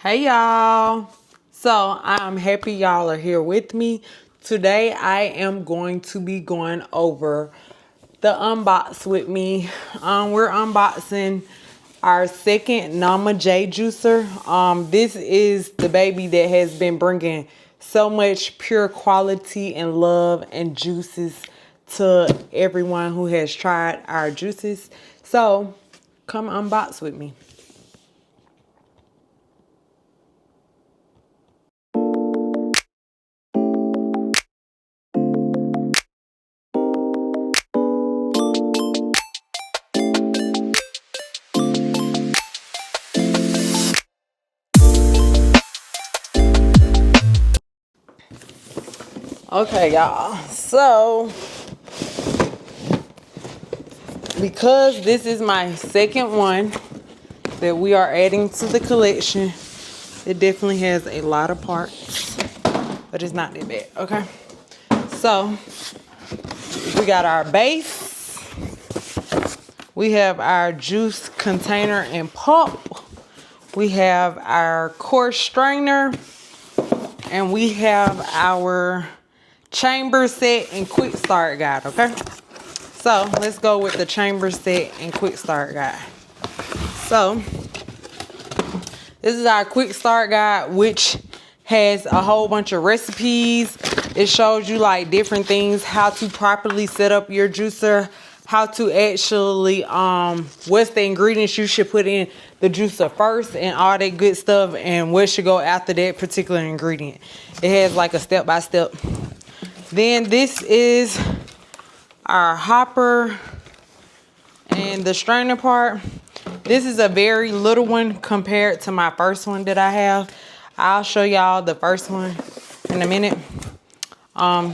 Hey y'all. So I'm happy y'all are here with me. Today I am going to be going over the unbox with me. We're unboxing our second Nama J juicer. This is the baby that has been bringing so much pure quality and love and juices to everyone who has tried our juices. So come unbox with me. Okay, y'all. So, because this is my second one that we are adding to the collection, it definitely has a lot of parts, but it's not that bad, okay? So, we got our base. We have our juice container and pulp. We have our core strainer. And we have our chamber set and quick start guide, okay? So let's go with the chamber set and quick start guide. So this is our quick start guide, which has a whole bunch of recipes. It shows you like different things, how to properly set up your juicer, how to actually, what's the ingredients you should put in the juicer first and all that good stuff, and what should go after that particular ingredient. It has like a step-by-step. Then this is our hopper and the strainer part. This is a very little one compared to my first one that I have. I'll show y'all the first one in a minute.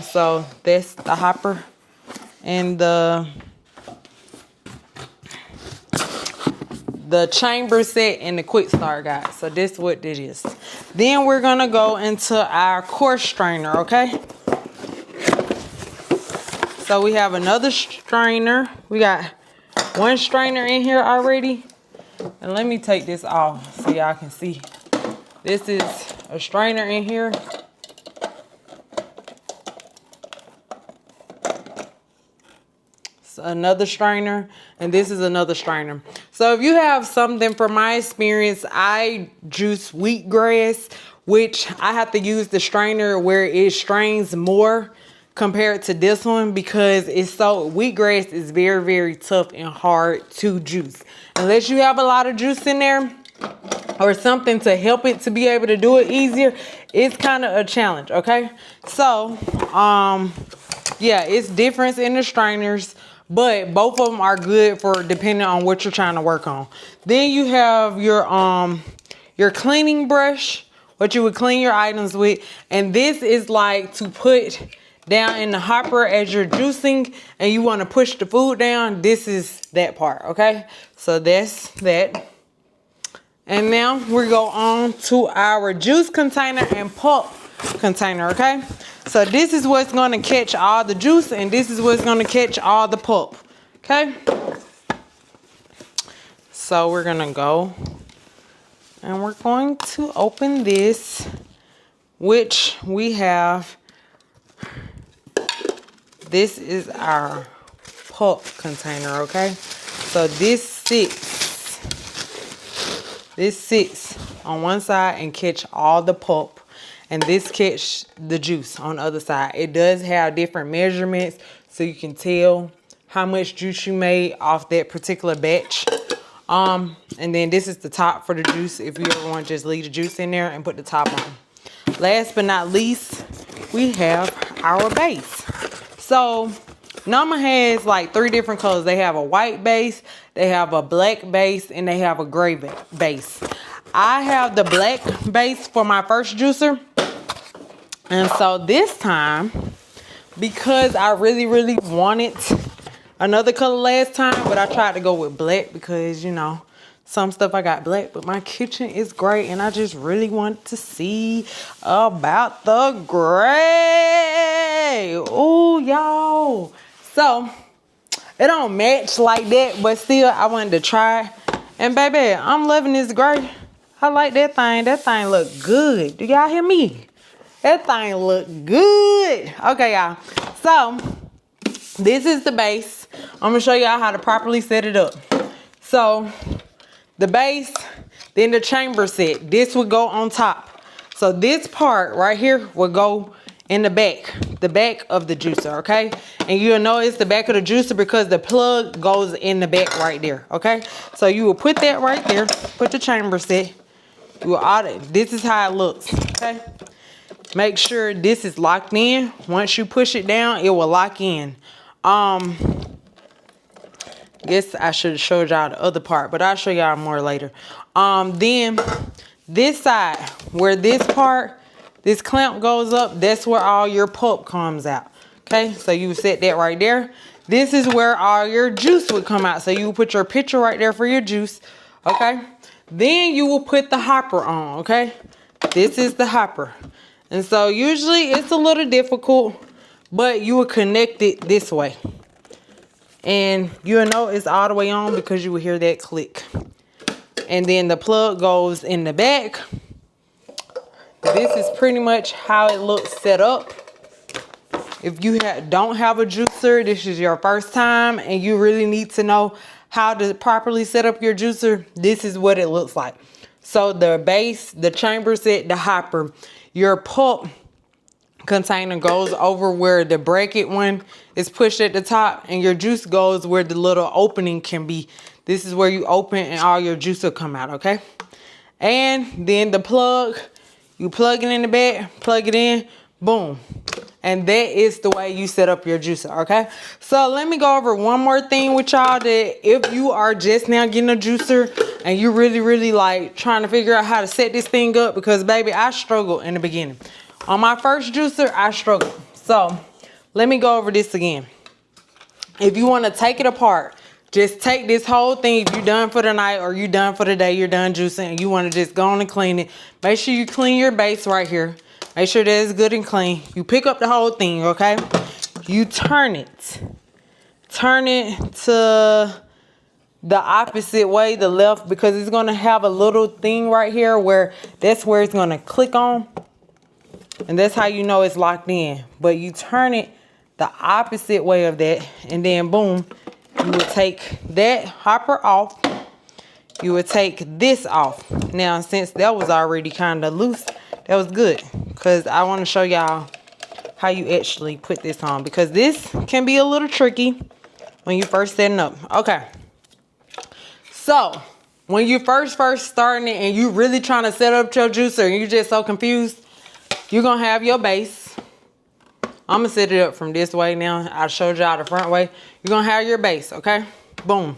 So that's the hopper and the chamber set and the quick start guide. So this is what this is. Then we're gonna go into our core strainer, okay? So we have another strainer. We got one strainer in here already. And let me take this off so y'all can see. This is a strainer in here. Another strainer, and this is another strainer. So if you have something, from my experience, I juice wheatgrass, which I have to use the strainer where it strains more compared to this one, because it's so, wheatgrass is very, very tough and hard to juice. Unless you have a lot of juice in there or something to help it to be able to do it easier, it's kind of a challenge, okay? So, yeah, it's difference in the strainers, but both of them are good for depending on what you're trying to work on. Then you have your cleaning brush, what you would clean your items with. And this is like to put down in the hopper as you're juicing and you want to push the food down. This is that part, okay? So that's that. And now we go on to our juice container and pulp container, okay? So this is what's going to catch all the juice, and this is what's going to catch all the pulp, okay? So we're going to go and we're going to open this, which we have. This is our pulp container, okay? So this sits on one side and catch all the pulp, and this catch the juice on the other side. It does have different measurements, so you can tell how much juice you made off that particular batch. And then this is the top for the juice if you ever want to just leave the juice in there and put the top on. Last but not least, we have our base. So Nama has like 3 different colors. They have a white base, they have a black base, and they have a gray base. I have the black base for my first juicer. And so this time, because I really, really wanted another color last time, but I tried to go with black because, you know, some stuff I got black, but my kitchen is gray and I just really want to see about the gray. Ooh, y'all. So it don't match like that, but still I wanted to try. And baby, I'm loving this gray. I like that thing. That thing look good. Do y'all hear me? That thing look good. Okay, y'all. So, this is the base. I'm gonna show y'all how to properly set it up. So, the base, then the chamber set. This would go on top. So, this part right here will go in the back of the juicer, okay? And you'll know it's the back of the juicer because the plug goes in the back right there, okay? So, you will put that right there, put the chamber set. You will audit. This is how it looks, okay? Make sure this is locked in. Once you push it down, it will lock in. Guess I should have showed y'all the other part, but I'll show y'all more later. Then this side, where this part, this clamp goes up, that's where all your pulp comes out. Okay, so you set that right there. This is where all your juice would come out. So you put your pitcher right there for your juice. Okay, then you will put the hopper on. Okay, this is the hopper. And so usually it's a little difficult, but you will connect it this way. And you'll know it's all the way on because you will hear that click. And then the plug goes in the back. This is pretty much how it looks set up. If you don't have a juicer, this is your first time and you really need to know how to properly set up your juicer, this is what it looks like. So the base, the chamber set, the hopper, your pulp container goes over where the bracket one is pushed at the top, and your juice goes where the little opening can be. This is where you open and all your juice will come out, okay? And then the plug, you plug it in the back, plug it in, boom. And that is the way you set up your juicer, okay? So let me go over one more thing with y'all, that if you are just now getting a juicer and you really like trying to figure out how to set this thing up, because baby, I struggled in the beginning. On my first juicer, I struggled. So let me go over this again. If you want to take it apart, just take this whole thing. If you're done for the night or you're done for the day, you're done juicing and you want to just go on and clean it, make sure you clean your base right here. Make sure that it's good and clean. You pick up the whole thing, okay? You turn it. Turn it to the opposite way, the left, because it's going to have a little thing right here where that's where it's going to click on. And that's how you know it's locked in. But you turn it the opposite way of that, and then boom, you will take that hopper off. You would take this off. Now, since that was already kind of loose, that was good, because I want to show y'all how you actually put this on, because this can be a little tricky when you first setting up. Okay. So, when you first starting it and you really trying to set up your juicer and you're just so confused, you're going to have your base. I'm going to set it up from this way now. I showed y'all the front way. You're going to have your base, okay? Boom.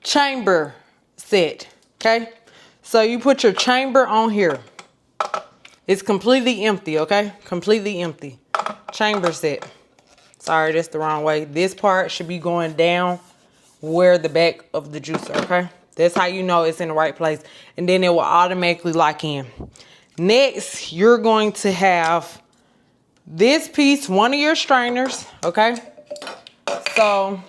Chamber set, okay? So you put your chamber on here. It's completely empty, okay? Completely empty. Chamber set. Sorry, that's the wrong way. This part should be going down where the back of the juicer, okay? That's how you know it's in the right place. And then it will automatically lock in. Next, you're going to have this piece, one of your strainers, okay? So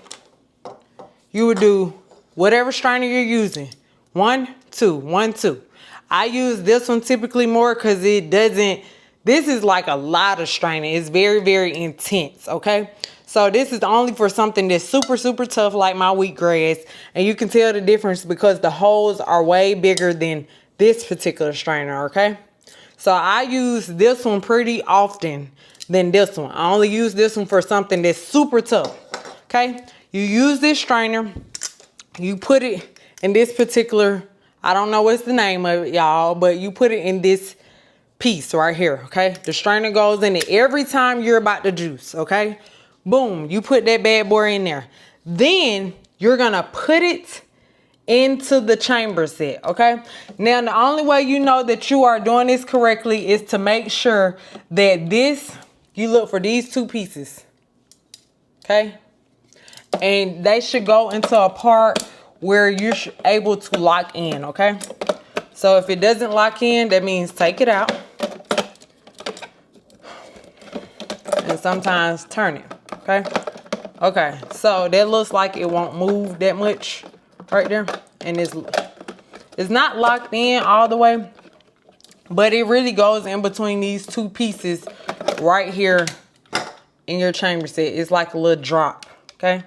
you would do whatever strainer you're using. 1, 2, 1, 2. I use this one typically more because it doesn't, this is like a lot of straining. It's very intense, okay? So this is only for something that's super tough like my wheatgrass. And you can tell the difference because the holes are way bigger than this particular strainer, okay? So I use this one pretty often than this one. I only use this one for something that's super tough, okay? You use this strainer, you put it in this particular, I don't know what's the name of it, y'all, but you put it in this piece right here, okay? The strainer goes in it every time you're about to juice, okay? Boom, you put that bad boy in there. Then you're gonna put it into the chamber set, okay? Now, the only way you know that you are doing this correctly is to make sure that this, you look for these two pieces, okay? And they should go into a part where you're able to lock in, okay? So if it doesn't lock in, that means take it out. And sometimes turn it, okay? Okay, so that looks like it won't move that much right there. And it's It's not locked in all the way, but it really goes in between these two pieces right here in your chamber set. It's like a little drop, okay?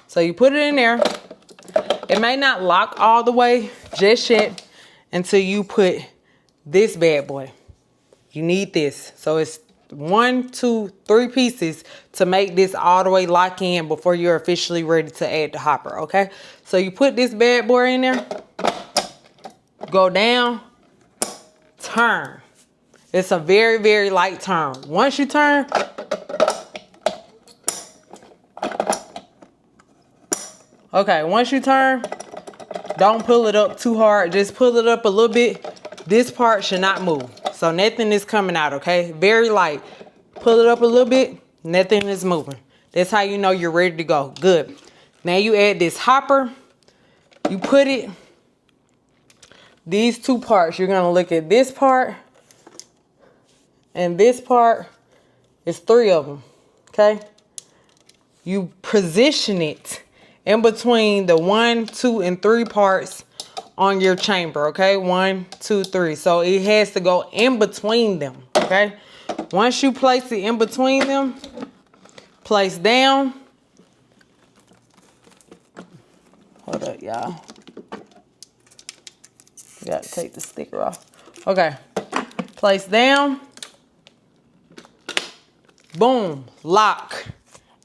So you put it in there. It may not lock all the way just yet until you put this bad boy. You need this. So it's 1, 2, 3 pieces to make this all the way lock in before you're officially ready to add the hopper, okay? So you put this bad boy in there, go down, turn. It's a very, very light turn. Once you turn, okay, once you turn, don't pull it up too hard. Just pull it up a little bit. This part should not move. So nothing is coming out, okay? Very light. Pull it up a little bit. Nothing is moving. That's how you know you're ready to go. Good. Now you add this hopper. You put it. These two parts, you're going to look at this part and this part. It's 3 of them, okay? You position it in between the 1, 2, and 3 parts on your chamber, okay? 1, 2, 3. So it has to go in between them, okay? Once you place it in between them, place down. Hold up, y'all. You got to take the sticker off. Okay. Place down. Boom. Lock.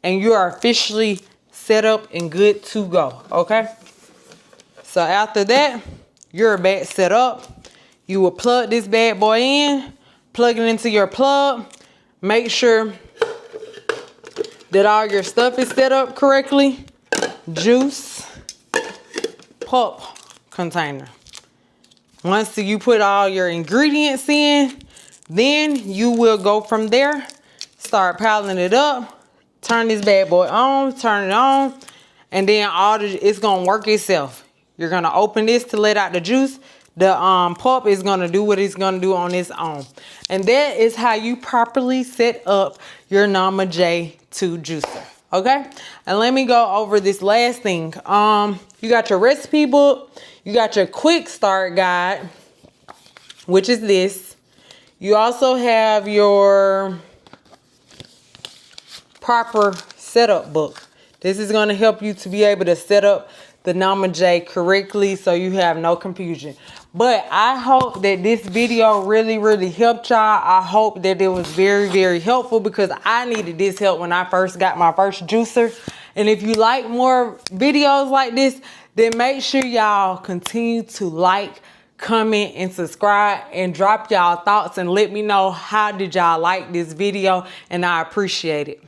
And you are officially set up and good to go, okay? So after that, you're back set up. You will plug this bad boy in, plug it into your plug. Make sure that all your stuff is set up correctly. Juice, pulp container. Once you put all your ingredients in, then you will go from there. Start piling it up. Turn this bad boy on, turn it on, and then it's gonna work itself. You're gonna open this to let out the juice. The pulp is gonna do what it's gonna do on its own. And that is how you properly set up your Nama J2 juicer, okay? And let me go over this last thing. You got your recipe book, you got your quick start guide, which is this. You also have your proper setup book. This is going to help you to be able to set up the Nama J correctly so you have no confusion. But I hope that this video really, really helped y'all. I hope that it was very, very helpful because I needed this help when I first got my first juicer. And if you like more videos like this, then make sure y'all continue to like, comment, and subscribe, and drop y'all thoughts and let me know how did y'all like this video, and I appreciate it.